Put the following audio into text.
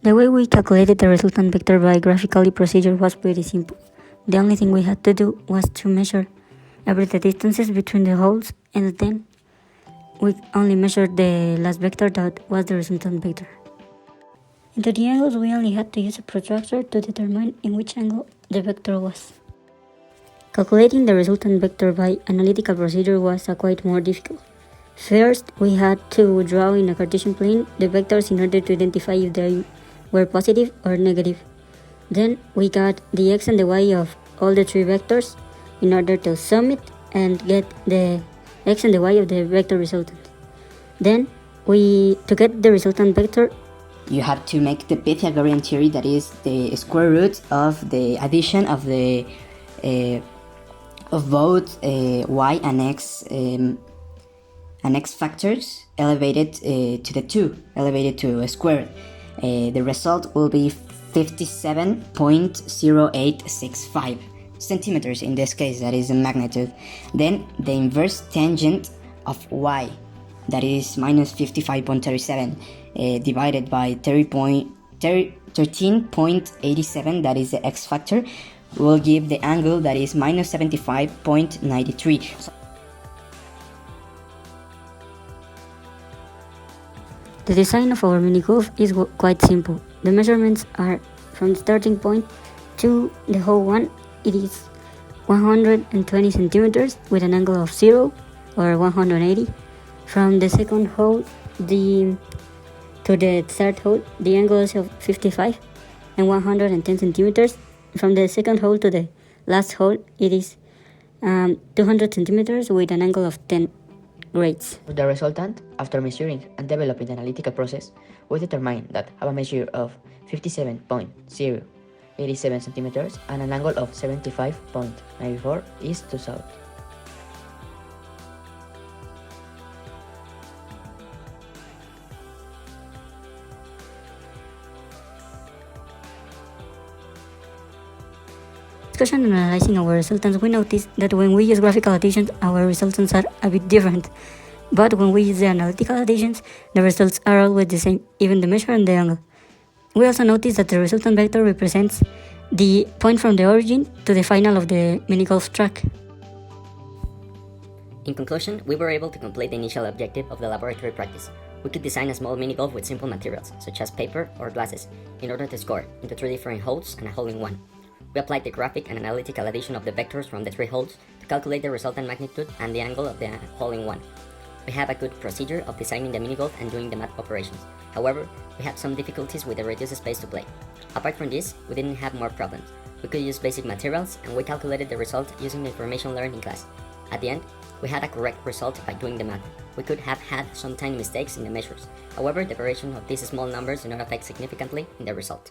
The way we calculated the resultant vector by graphically procedure was pretty simple. The only thing we had to do was to measure every the distances between the holes, and then we only measured the last vector that was the resultant vector. Into the angles, we only had to use a protractor to determine in which angle the vector was. Calculating the resultant vector by analytical procedure was quite more difficult. First, we had to draw in a Cartesian plane the vectors in order to identify if they were positive or negative. Then we got the x and the y of all the three vectors in order to sum it and get the x and the y of the vector resultant. Then to get the resultant vector, you have to make the Pythagorean theory, that is the square root of the addition of the of both y and x factors elevated to the 2, elevated to a square. The result will be 57.0865 centimeters in this case, that is the magnitude. Then the inverse tangent of y, that is minus 55.37 divided by 13.87, that is the x factor, will give the angle that is minus 75.93. The design of our mini golf is quite simple. The measurements are from the starting point to the hole 1, it is 120 centimeters with an angle of 0 or 180. From the second hole to the third hole, the angle is of 55 and 110 centimeters. From the second hole to the last hole, it is 200 centimeters with an angle of 10 grades. For the resultant, after measuring and developing the analytical process, we determined that have a measure of 57.087 centimeters and an angle of 75.94 east to south. Discussion and analyzing our resultants, we noticed that when we use graphical additions, our resultants are a bit different. But when we use the analytical additions, the results are always the same, even the measure and the angle. We also noticed that the resultant vector represents the point from the origin to the final of the mini golf track. In conclusion, we were able to complete the initial objective of the laboratory practice. We could design a small mini golf with simple materials, such as paper or glasses, in order to score into 3 different holes and a hole in one. We applied the graphic and analytical addition of the vectors from the 3 holes to calculate the resultant magnitude and the angle of the hole in one. We have a good procedure of designing the mini golf and doing the math operations. However, we had some difficulties with the reduced space to play. Apart from this, we didn't have more problems. We could use basic materials, and we calculated the result using the information learned in class. At the end, we had a correct result by doing the math. We could have had some tiny mistakes in the measures. However, the variation of these small numbers do not affect significantly in the result.